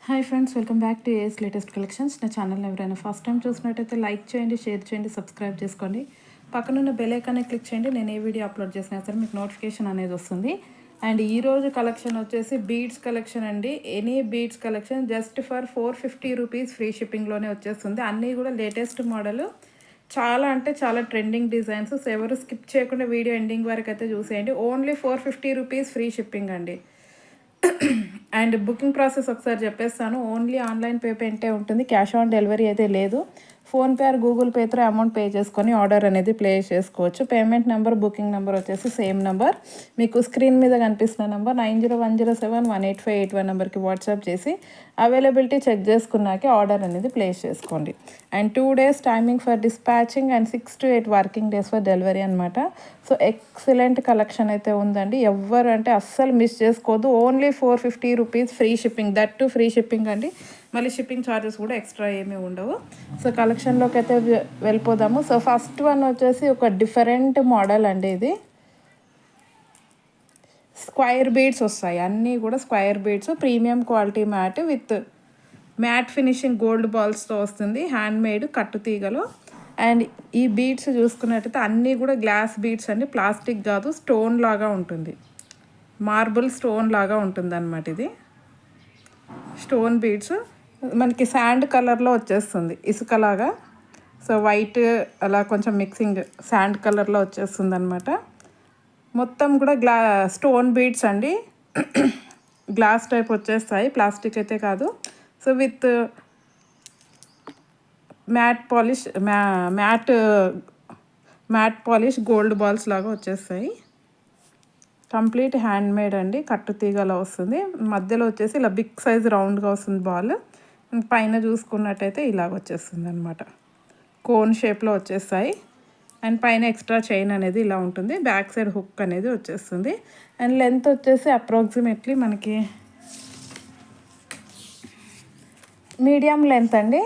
Hi friends, welcome back to AS latest collections. నా ఛానల్ని ఎవరైనా ఫస్ట్ టైం చూసినట్టయితే లైక్ చేయండి, షేర్ చేయండి, సబ్స్క్రైబ్ చేసుకోండి. పక్కనున్న బెల్ ఐకాన్ని క్లిక్ చేయండి. నేను ఏ వీడియో అప్లోడ్ చేసినా సరే మీకు నోటిఫికేషన్ అనేది వస్తుంది. అండ్ ఈరోజు కలెక్షన్ వచ్చేసి బీడ్స్ కలెక్షన్ అండి. Any beads collection just for 450 rupees free షిప్పింగ్లోనే వచ్చేస్తుంది. అన్నీ కూడా లేటెస్ట్ మోడల్, చాలా అంటే చాలా ట్రెండింగ్ డిజైన్స్. సో ఎవరు స్కిప్ చేయకుండా వీడియో ఎండింగ్ వరకు అయితే చూసేయండి. ఓన్లీ 450 రూపీస్ ఫ్రీ షిప్పింగ్ అండి. అండ్ బుకింగ్ ప్రాసెస్ ఒకసారి చెప్పేస్తాను. ఓన్లీ ఆన్లైన్ పేమెంటే ఉంటుంది, క్యాష్ ఆన్ డెలివరీ అయితే లేదు. ఫోన్పే ఆర్ గూగుల్ పేతో అమౌంట్ పే చేసుకొని ఆర్డర్ అనేది ప్లేస్ చేసుకోవచ్చు. పేమెంట్ నెంబర్, బుకింగ్ నెంబర్ వచ్చేసి సేమ్ నెంబర్, మీకు స్క్రీన్ మీద కనిపిస్తున్న నెంబర్ 9010718581 నెంబర్కి వాట్సాప్ చేసి అవైలబిలిటీ చెక్ చేసుకున్నాకే ఆర్డర్ అనేది ప్లేస్ చేసుకోండి. And 2 days timing for dispatching and 6 to 8 working days for delivery అనమాట. సో ఎక్సలెంట్ కలెక్షన్ అయితే ఉందండి. ఎవ్వరు అంటే అస్సలు మిస్ చేసుకోవద్దు. Only 450 rupees free shipping, that to free shipping అండి. మళ్ళీ షిప్పింగ్ ఛార్జెస్ కూడా ఎక్స్ట్రా ఏమీ ఉండవు. సో కలెక్షన్లోకి అయితే వెళ్ళిపోదాము. సో ఫస్ట్ వన్ వచ్చేసి ఒక డిఫరెంట్ మోడల్ అండి. ఇది స్క్వైర్ బీడ్స్ వస్తాయి, అన్నీ కూడా square beads, premium quality matte with matte finishing gold బాల్స్తో వస్తుంది, హ్యాండ్ మేడ్ కట్టు తీగలో. అండ్ ఈ బీడ్స్ చూసుకున్నట్టయితే అన్నీ కూడా గ్లాస్ బీడ్స్ అండి, ప్లాస్టిక్ కాదు, స్టోన్ లాగా ఉంటుంది, మార్బుల్ స్టోన్ లాగా ఉంటుంది అన్నమాట. ఇది స్టోన్ బీడ్స్ మనకి శాండ్ కలర్లో వచ్చేస్తుంది, ఇసుకలాగా. సో వైట్ అలా కొంచెం మిక్సింగ్ శాండ్ కలర్లో వచ్చేస్తుంది అనమాట. మొత్తం కూడా స్టోన్ బీడ్స్ అండి, గ్లాస్ టైప్ వచ్చేస్తాయి, ప్లాస్టిక్ అయితే కాదు. So with matte polish gold balls లాగా వచ్చేస్తాయి. కంప్లీట్ హ్యాండ్ మేడ్ అండి, కట్టు తీగలో వస్తుంది. మధ్యలో వచ్చేసి ఇలా బిగ్ సైజ్ రౌండ్గా వస్తుంది బాల్. పైన చూసుకున్నట్టయితే ఇలాగ వచ్చేస్తుంది అనమాట, కోన్ షేప్లో వచ్చేస్తాయి. అండ్ పైన ఎక్స్ట్రా చైన్ అనేది ఇలా ఉంటుంది, బ్యాక్ సైడ్ హుక్ అనేది వచ్చేస్తుంది. అండ్ లెంత్ వచ్చేసి అప్రాక్సిమేట్లీ మనకి మీడియం లెంత్ అండి.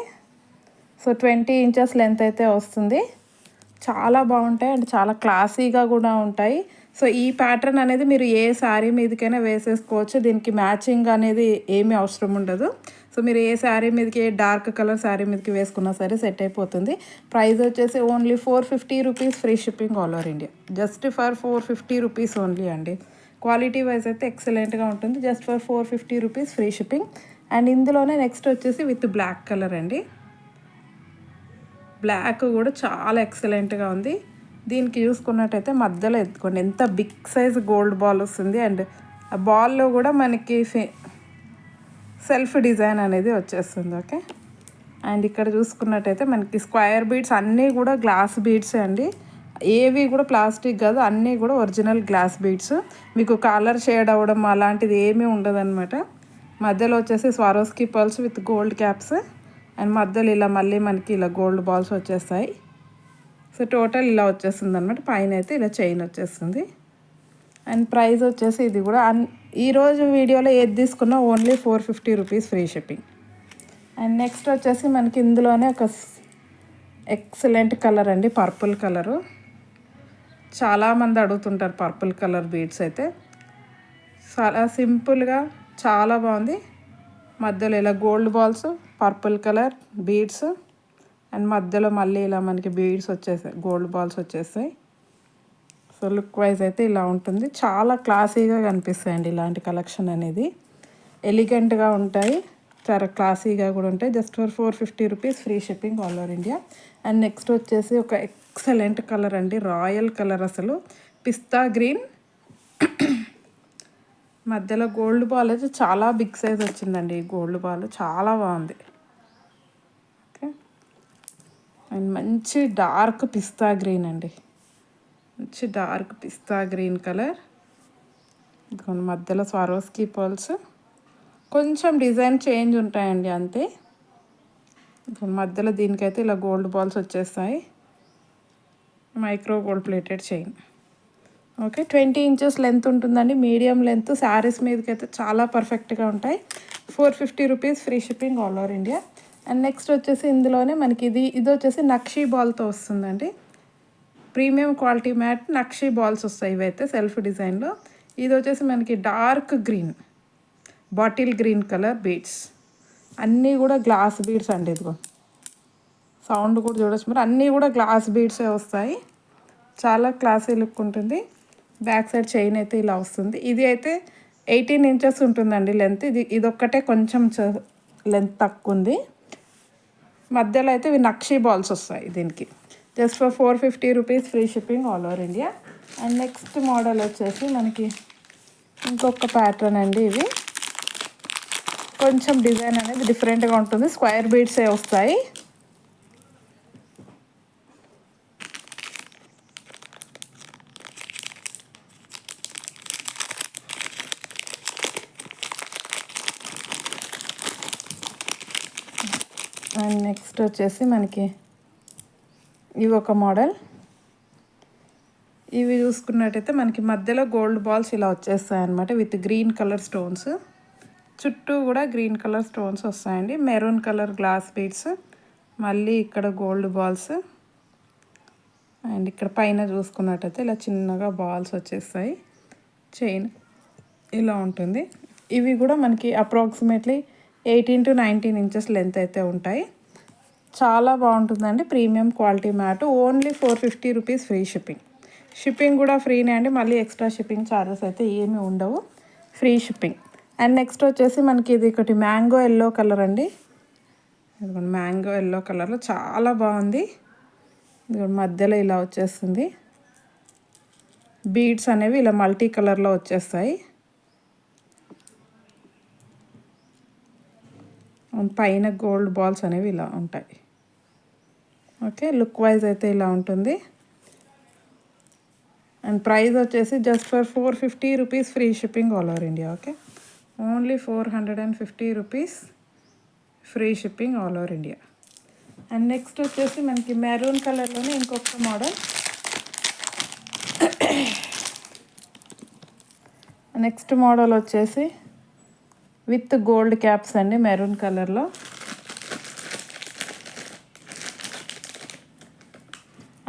సో 20 inches లెంత్ అయితే వస్తుంది. చాలా బాగుంటాయి అండ్ చాలా క్లాసీగా కూడా ఉంటాయి. సో ఈ ప్యాటర్న్ అనేది మీరు ఏ శారీ మీదకైనా వేసేసుకోవచ్చు, దీనికి మ్యాచింగ్ అనేది ఏమీ అవసరం ఉండదు. సో మీరు ఏ శారీ మీదకి, ఏ డార్క్ కలర్ శారీ మీదకి వేసుకున్నా సరే సెట్ అయిపోతుంది. ప్రైస్ వచ్చేసి only 450 rupees free shipping all over India, just for 450 rupees only అండి. క్వాలిటీ వైజ్ అయితే ఎక్సలెంట్గా ఉంటుంది, just for 450 rupees free shipping. And ఇందులోనే నెక్స్ట్ వచ్చేసి విత్ బ్లాక్ కలర్ అండి. బ్లాక్ కూడా చాలా ఎక్సలెంట్గా ఉంది. దీనికి చూసుకున్నట్టయితే మధ్యలో ఎత్తుకోండి ఎంత బిగ్ సైజ్ గోల్డ్ బాల్ వస్తుంది. అండ్ ఆ బాల్లో కూడా మనకి సెల్ఫ్ డిజైన్ అనేది వచ్చేస్తుంది. ఓకే, అండ్ ఇక్కడ చూసుకున్నట్టయితే మనకి స్క్వైర్ బీడ్స్ అన్నీ కూడా గ్లాస్ బీడ్సే అండి, ఏవి కూడా ప్లాస్టిక్ కాదు, అన్నీ కూడా ఒరిజినల్ గ్లాస్ బీడ్స్. మీకు కలర్ షేడ్ అవ్వడం అలాంటిది ఏమీ ఉండదన్నమాట. మధ్యలో వచ్చేసి Swarovski pearls with gold caps. And మధ్యలో ఇలా మళ్ళీ మనకి ఇలా గోల్డ్ బాల్స్ వచ్చేస్తాయి. సో టోటల్ ఇలా వచ్చేస్తుంది అనమాట. పైన అయితే ఇలా చైన్ వచ్చేస్తుంది. అండ్ ప్రైస్ వచ్చేసి ఇది కూడా ఈరోజు వీడియోలో ఏది తీసుకున్నా only 450 rupees free shipping. And next వచ్చేసి మనకి ఇందులోనే ఒక ఎక్సలెంట్ కలర్ అండి, పర్పుల్ కలరు. చాలామంది అడుగుతుంటారు పర్పుల్ కలర్ బీడ్స్ అయితే. చాలా సింపుల్గా చాలా బాగుంది. మధ్యలో ఇలా gold balls, purple colour beads, and మధ్యలో మళ్ళీ ఇలా మనకి బీడ్స్ వచ్చేసాయి, గోల్డ్ బాల్స్ వచ్చేస్తాయి. సో లుక్ వైజ్ అయితే ఇలా ఉంటుంది, చాలా క్లాసీగా కనిపిస్తాయండి ఇలాంటి కలెక్షన్ అనేది. ఎలిగెంట్గా ఉంటాయి, చాలా క్లాసీగా కూడా ఉంటాయి. Just for 450 rupees free shipping all over India. And next వచ్చేసి ఒక ఎక్సలెంట్ కలర్ అండి, రాయల్ కలర్, అసలు పిస్తా గ్రీన్. మధ్యలో గోల్డ్ బాల్ అయితే చాలా బిగ్ సైజ్ వచ్చిందండి. ఈ గోల్డ్ బాల్ చాలా బాగుంది. ఓకే, అండ్ మంచి డార్క్ పిస్తా గ్రీన్ అండి, మంచి డార్క్ పిస్తా గ్రీన్ కలర్. ఇదిగోండి మధ్యలో స్వారోస్కీ పర్ల్స్, కొంచెం డిజైన్ చేంజ్ ఉంటాయండి అంతే. మధ్యలో దీనికైతే ఇలా గోల్డ్ బాల్స్ వచ్చేస్తాయి, micro gold plated chain. Okay, 20 inches length ఉంటుందండి, మీడియం లెంత్. శారీస్ మీదకి అయితే చాలా పర్ఫెక్ట్గా ఉంటాయి. 450 rupees free shipping all over India. And next వచ్చేసి ఇందులోనే మనకి ఇది వచ్చేసి నక్షీ బాల్తో వస్తుందండి, premium quality mat nakshi balls వస్తాయి ఇవైతే సెల్ఫ్ డిజైన్లో. ఇది వచ్చేసి మనకి dark green, bottle green colour beads. అన్నీ కూడా గ్లాస్ బీడ్స్ అండి. ఇదిగో సౌండ్ కూడా చూడొచ్చు మరి, అన్నీ కూడా గ్లాస్ బీడ్సే వస్తాయి. చాలా క్లాసీ లుక్ ఉంటుంది. బ్యాక్ సైడ్ చైన్ అయితే ఇలా వస్తుంది. ఇది అయితే 18 ఇంచెస్ ఉంటుందండి లెంత్. ఇదొక్కటే కొంచెం లెంత్ తక్కువ ఉంది. మధ్యలో అయితే ఇవి నక్షీ బాల్స్ వస్తాయి దీనికి. Just for 450 rupees, free shipping all over India. And next model వచ్చేసి మనకి ఇంకొక ప్యాటర్న్ అండి. ఇవి కొంచెం డిజైన్ అనేది డిఫరెంట్గా ఉంటుంది. స్క్వేర్ బీడ్సే వస్తాయి. అండ్ నెక్స్ట్ వచ్చేసి మనకి ఇవి ఒక మోడల్. ఇవి చూసుకున్నట్టయితే మనకి మధ్యలో గోల్డ్ బాల్స్ ఇలా వచ్చేస్తాయి అన్నమాట, విత్ గ్రీన్ కలర్ స్టోన్స్. చుట్టూ కూడా గ్రీన్ కలర్ స్టోన్స్ వస్తాయండి. మెరూన్ కలర్ గ్లాస్ బీడ్స్, మళ్ళీ ఇక్కడ గోల్డ్ బాల్స్. అండ్ ఇక్కడ పైన చూసుకున్నట్టయితే ఇలా చిన్నగా బాల్స్ వచ్చేస్తాయి. చైన్ ఇలా ఉంటుంది. ఇవి కూడా మనకి అప్రాక్సిమేట్లీ 18 to 19 ఇంచెస్ లెంత్ అయితే ఉంటాయి. చాలా బాగుంటుందండి. Premium quality mat. Only 450 rupees, free shipping. Shipping కూడా ఫ్రీనే అండి. మళ్ళీ ఎక్స్ట్రా షిప్పింగ్ ఛార్జెస్ అయితే ఏమీ ఉండవు. Free shipping. అండ్ నెక్స్ట్ వచ్చేసి మనకి ఇది ఒకటి మ్యాంగో ఎల్లో కలర్ అండి. ఇదిగోండి మ్యాంగో ఎల్లో కలర్లో చాలా బాగుంది. ఇది మధ్యలో ఇలా వచ్చేస్తుంది. బీడ్స్ అనేవి ఇలా మల్టీ కలర్లో వచ్చేస్తాయి. పైన గోల్డ్ బాల్స్ అనేవి ఇలా ఉంటాయి. ఓకే, లుక్ వైజ్ అయితే ఇలా ఉంటుంది. అండ్ ప్రైస్ వచ్చేసి just for 450 rupees, free shipping all over India. Okay, only 450 rupees, free shipping all over India. And next వచ్చేసి మనకి మెరూన్ కలర్లోనే ఇంకొక మోడల్. నెక్స్ట్ మోడల్ వచ్చేసి విత్ గోల్డ్ క్యాప్స్ అండి, మెరూన్ కలర్లో.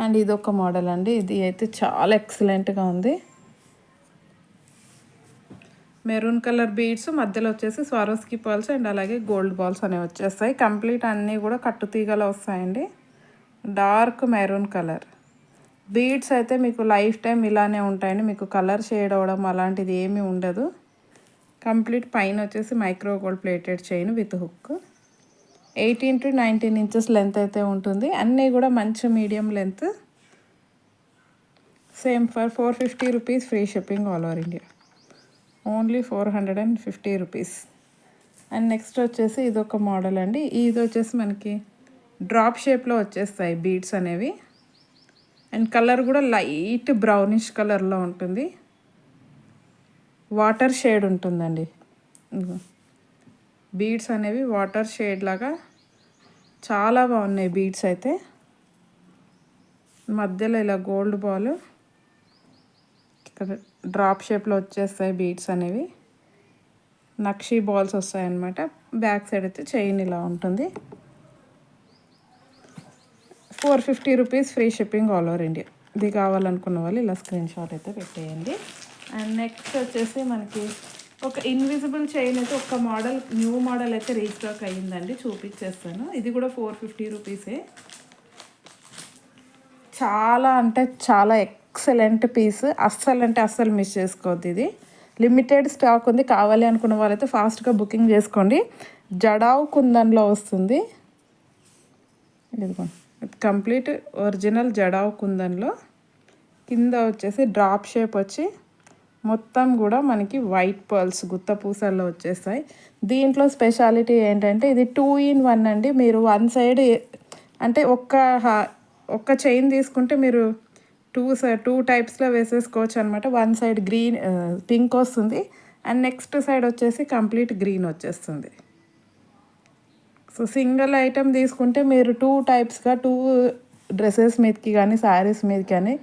అండ్ ఇదొక మోడల్ అండి. ఇది అయితే చాలా ఎక్సలెంట్గా ఉంది. మెరూన్ కలర్ బీడ్స్, మధ్యలో వచ్చేసి స్వారోస్కి పర్ల్స్ అండ్ అలాగే గోల్డ్ బాల్స్ అనేవి వచ్చేస్తాయి. కంప్లీట్ అన్నీ కూడా కట్టుతీగలో వస్తాయండి. డార్క్ మెరూన్ కలర్ బీడ్స్ అయితే మీకు లైఫ్ టైం ఇలానే ఉంటాయండి. మీకు కలర్ షేడ్ అవ్వడం అలాంటిది ఏమీ ఉండదు. కంప్లీట్ పైన వచ్చేసి micro gold plated chain with hook. 18 to 19 inches length అయితే ఉంటుంది. అన్నీ కూడా మంచి medium length. Same for 450 rupees, free shipping all over India. Only 450 rupees. And next వచ్చేసి ఇదొక మోడల్ అండి. ఇది వచ్చేసి మనకి డ్రాప్ షేప్లో వచ్చేస్తాయి బీడ్స్ అనేవి. అండ్ కలర్ కూడా లైట్ బ్రౌనిష్ కలర్లో ఉంటుంది. వాటర్ షేడ్ ఉంటుందండి. బీడ్స్ అనేవి వాటర్ షేడ్ లాగా చాలా బాగున్నాయి బీడ్స్ అయితే. మధ్యలో ఇలా గోల్డ్ బాల్, ఇక్కడ డ్రాప్ షేప్లో వచ్చేస్తాయి బీడ్స్ అనేవి. నక్షీ బాల్స్ వస్తాయన్నమాట. బ్యాక్ సైడ్ అయితే చైన్ ఇలా ఉంటుంది. 450 rupees, free shipping all over India. ఇది కావాలనుకున్న వాళ్ళు ఇలా స్క్రీన్ షాట్ అయితే పెట్టేయండి. అండ్ నెక్స్ట్ వచ్చేసి మనకి ఒక ఇన్విజిబుల్ చైన్ అయితే ఒక మోడల్, న్యూ మోడల్ అయితే రీస్టాక్ అయ్యిందండి. చూపించేస్తాను. ఇది కూడా 450 రూపీసే. చాలా అంటే చాలా ఎక్సలెంట్ పీస్. అస్సలు అంటే అస్సలు మిస్ చేసుకోవద్దు. ఇది లిమిటెడ్ స్టాక్ ఉంది. కావాలి అనుకున్న వాళ్ళైతే ఫాస్ట్గా బుకింగ్ చేసుకోండి. జడావ్ కుందన్లో వస్తుంది. ఇదిగోండి, కంప్లీట్ ఒరిజినల్ జడావ్ కుందన్లో. కింద వచ్చేసి డ్రాప్ షేప్ వచ్చి మొత్తం కూడా మనకి వైట్ పర్ల్స్ గుత్త పూసల్లో వచ్చేస్తాయి. దీంట్లో స్పెషాలిటీ ఏంటంటే ఇది 2 in 1 అండి. మీరు వన్ సైడ్ అంటే ఒక్క చైన్ తీసుకుంటే మీరు టూ టైప్స్లో వేసేసుకోవచ్చు అనమాట. వన్ సైడ్ గ్రీన్ పింక్ వస్తుంది అండ్ నెక్స్ట్ సైడ్ వచ్చేసి కంప్లీట్ గ్రీన్ వచ్చేస్తుంది. సో సింగిల్ ఐటెం తీసుకుంటే మీరు 2 టైప్స్గా 2 డ్రెస్సెస్ మీదకి కానీ శారీస్ మీద కానీ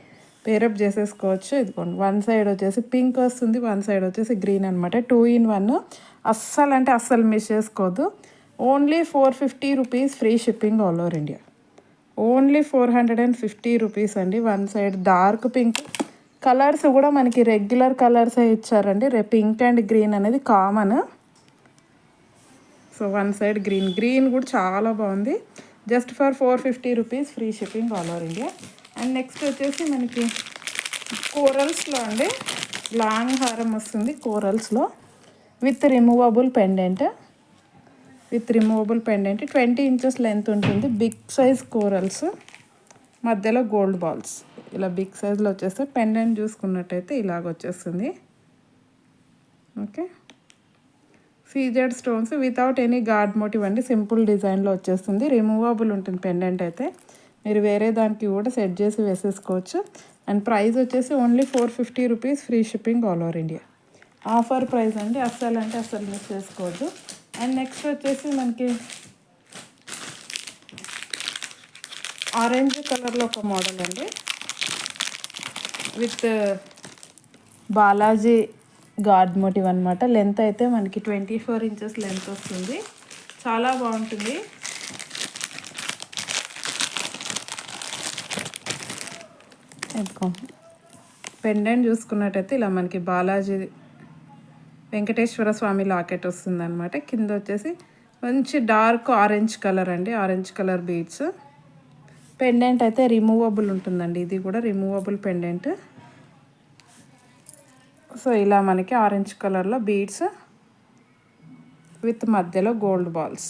పేరప్ చేసేసుకోవచ్చు. ఇదిగోండి, వన్ సైడ్ వచ్చేసి పింక్ వస్తుంది, వన్ సైడ్ వచ్చేసి గ్రీన్ అనమాట. 2 in 1. అస్సలు అంటే అస్సలు మిస్ చేసుకోవద్దు. Only 450 rupees, free shipping all over India. Only 450 rupees అండి. One side dark pink. Colours కూడా మనకి రెగ్యులర్ కలర్సే ఇచ్చారండి. పింక్ అండ్ గ్రీన్ అనేది common. So one side green కూడా చాలా బాగుంది. Just for 450 rupees free shipping all over India. And next వచ్చేసి మనకి కోరల్స్లో అండి లాంగ్ హారం వస్తుంది కోరల్స్లో with removable pendant. 20 inches length ఉంటుంది. బిగ్ సైజ్ కోరల్స్, మధ్యలో గోల్డ్ బాల్స్ ఇలా బిగ్ సైజ్లో వచ్చేస్తే పెండెంట్ చూసుకున్నట్టయితే ఇలాగ వచ్చేస్తుంది. Okay, CZ stones without any god motif అండి. సింపుల్ డిజైన్లో వచ్చేస్తుంది. రిమూవబుల్ ఉంటుంది పెండెంట్ అయితే. మీరు వేరే దానికి కూడా సెట్ చేసి వేసేసుకోవచ్చు. అండ్ ప్రైస్ వచ్చేసి only 450 rupees free shipping all over India. Offer price అండి, అస్సలు మిస్ చేసుకోవద్దు. అండ్ నెక్స్ట్ వచ్చేసి మనకి ఆరెంజ్ కలర్లో ఒక మోడల్ అండి విత్ బాలాజీ గార్డ్ మోటివ్ అనమాట. లెంత్ అయితే మనకి 24 ఇంచెస్ లెంత్ వస్తుంది. చాలా బాగుంటుంది. పెండెంట్ చూసుకున్నట్టయితే ఇలా మనకి బాలాజీ వెంకటేశ్వర స్వామి లాకెట్ వస్తుంది అనమాట. కింద వచ్చేసి మంచి డార్క్ ఆరెంజ్ కలర్ అండి, ఆరెంజ్ కలర్ బీడ్స్. పెండెంట్ అయితే రిమూవబుల్ ఉంటుందండి. ఇది కూడా రిమూవబుల్ పెండెంట్. సో ఇలా మనకి ఆరెంజ్ కలర్లో బీడ్స్ విత్ మధ్యలో గోల్డ్ బాల్స్.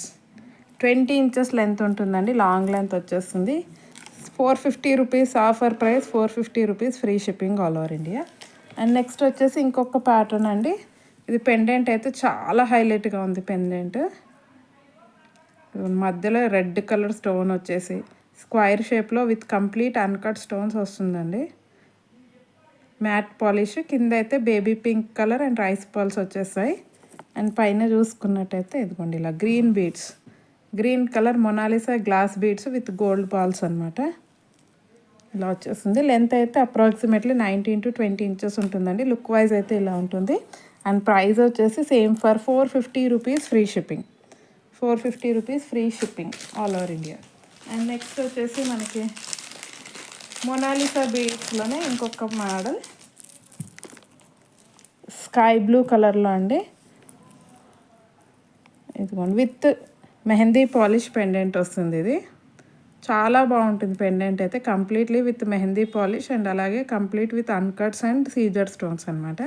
20 ఇంచెస్ లెంత్ ఉంటుందండి, లాంగ్ లెంత్ వచ్చేస్తుంది. 450 rupees offer price, 450 rupees free shipping all over India. And next వచ్చేసి ఇంకొక ప్యాటర్న్ అండి. ఇది పెండెంట్ అయితే చాలా హైలైట్గా ఉంది. పెండెంట్ మధ్యలో రెడ్ కలర్ స్టోన్ వచ్చేసి స్క్వైర్ షేప్లో విత్ కంప్లీట్ అన్కట్ స్టోన్స్ వస్తుందండి. Matte polish. కింద అయితే baby pink colour and rice pearls వచ్చేస్తాయి. అండ్ పైన చూసుకున్నట్టయితే ఇదిగోండి ఇలా green beads, green colour Mona Lisa glass beads with gold balls అనమాట. ఇలా వచ్చేస్తుంది. లెంత్ అయితే అప్రాక్సిమేట్లీ 19 to 20 ఇంచెస్ ఉంటుందండి. లుక్ వైజ్ అయితే ఇలా ఉంటుంది. అండ్ ప్రైస్ వచ్చేసి same for 450 rupees free shipping. 450 rupees free shipping all over India. And next వచ్చేసి మనకి మొనాలిసా బీడ్స్లోనే ఇంకొక మోడల్ స్కై బ్లూ కలర్లో అండి. ఇదిగోండి విత్ మెహందీ పాలిష్ పెండెంట్ వస్తుంది. ఇది చాలా బాగుంటుంది. పెండెంట్ అయితే completely with mehndi polish and అలాగే complete with uncuts and CZ stones అనమాట.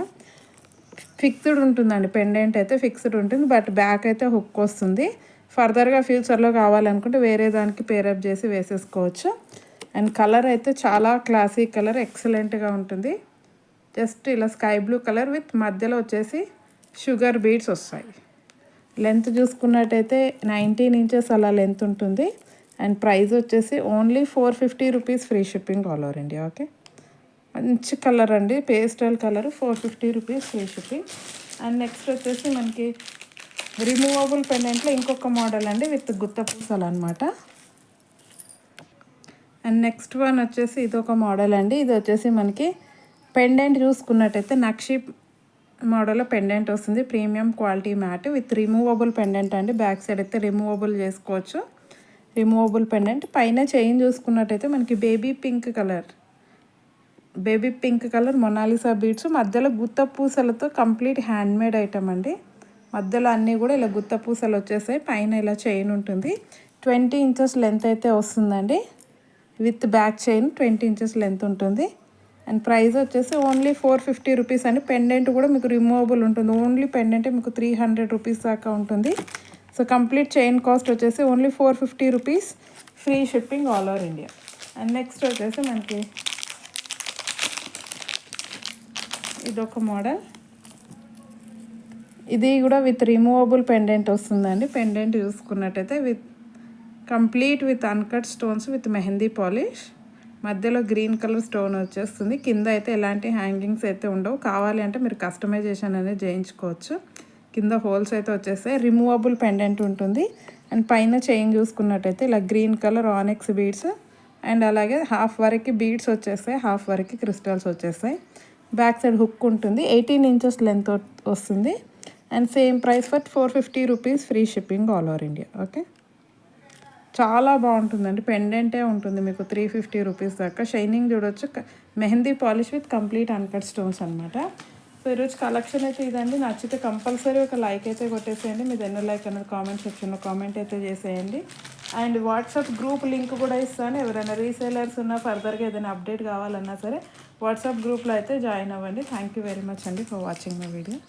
ఫిక్స్డ్ ఉంటుందండి. పెండెంట్ అయితే ఫిక్స్డ్ ఉంటుంది, బట్ బ్యాక్ అయితే హుక్ వస్తుంది. ఫర్దర్గా ఫ్యూచర్లో కావాలనుకుంటే వేరే దానికి పేరప్ చేసి వేసేసుకోవచ్చు. అండ్ కలర్ అయితే చాలా క్లాసీ కలర్, ఎక్సలెంట్గా ఉంటుంది. జస్ట్ ఇలా స్కై బ్లూ కలర్ విత్ మధ్యలో వచ్చేసి షుగర్ బీడ్స్ వస్తాయి. లెంత్ చూసుకున్నట్టయితే 19 ఇంచెస్ అలా లెంత్ ఉంటుంది. అండ్ ప్రైస్ వచ్చేసి only 450 rupees free shipping all over India. Okay, మంచి కలర్ అండి, pastel colour. 450 rupees free shipping. And next వచ్చేసి మనకి రిమూవబుల్ పెండెంట్లో ఇంకొక మోడల్ అండి విత్ గుత్త పూసలు అనమాట. అండ్ నెక్స్ట్ వన్ వచ్చేసి ఇదొక మోడల్ అండి. ఇది వచ్చేసి మనకి పెండెంట్ చూసుకున్నట్టయితే నక్షి మోడల్లో పెండెంట్ వస్తుంది. Premium quality matte with removable pendant అండి. బ్యాక్ సైడ్ అయితే రిమూవబుల్ చేసుకోవచ్చు. Removable pendant. పైన చైన్ చూసుకున్నట్టయితే మనకి baby pink colour Mona Lisa beads, మధ్యలో గుత్త పూసలతో కంప్లీట్ హ్యాండ్మేడ్ ఐటమ్ అండి. మధ్యలో అన్నీ కూడా ఇలా గుత్త పూసలు వచ్చేసాయి. పైన ఇలా చైన్ ఉంటుంది. 20 ఇంచెస్ లెంత్ అయితే వస్తుందండి. With back chain 20 inches length ఉంటుంది. అండ్ ప్రైస్ వచ్చేసి ఓన్లీ 450 రూపీస్ అండి. పెండెంట్ కూడా మీకు రిమూవబుల్ ఉంటుంది. ఓన్లీ పెండెంటే మీకు 300 రూపీస్ దాకా ఉంటుంది. సో కంప్లీట్ చైన్ కాస్ట్ వచ్చేసి only 450 rupees free shipping all over India. And next వచ్చేసి మనకి ఇదొక మోడల్. ఇది కూడా విత్ రిమూవబుల్ పెండెంట్ వస్తుందండి. పెండెంట్ చూసుకున్నట్టయితే complete with uncut stones with mehndi polish. మధ్యలో గ్రీన్ కలర్ స్టోన్ వచ్చేస్తుంది. కింద అయితే ఎలాంటి హ్యాంగింగ్స్ అయితే ఉండవు. కావాలి అంటే మీరు కస్టమైజేషన్ అనేది చేయించుకోవచ్చు. కింద హోల్స్ అయితే వచ్చేస్తాయి. రిమూవబుల్ పెండెంట్ ఉంటుంది. అండ్ పైన చైన్ చూసుకున్నట్టయితే ఇలా గ్రీన్ కలర్ ఆనెక్స్ బీడ్స్ అండ్ అలాగే హాఫ్ వరకు బీడ్స్ వచ్చేస్తాయి, హాఫ్ వరకు క్రిస్టల్స్ వచ్చేస్తాయి. బ్యాక్ సైడ్ హుక్ ఉంటుంది. 18 ఇంచెస్ లెంత్ వస్తుంది. And same price for 450 rupees free shipping all over India. Okay, చాలా బాగుంటుందండి. పెండెంటే ఉంటుంది మీకు 350 రూపీస్ దాకా. షైనింగ్ చూడొచ్చు. Mehndi polish with complete uncut stones అనమాట. సో ఈరోజు కలెక్షన్ అయితే ఇదండి. నచ్చితే కంపల్సరీ ఒక లైక్ అయితే కొట్టేసేయండి. మీది ఎన్నో లైక్ అనేది కామెంట్ సెక్షన్లో కామెంట్ అయితే చేసేయండి. అండ్ వాట్సాప్ గ్రూప్ లింక్ కూడా ఇస్తాను. ఎవరైనా రీసేలర్స్ ఉన్నా ఫర్దర్గా ఏదైనా అప్డేట్ కావాలన్నా సరే వాట్సాప్ గ్రూప్లో అయితే జాయిన్ అవ్వండి. థ్యాంక్ యూ వెరీ మచ్ అండి ఫర్ వాచింగ్ మై వీడియో.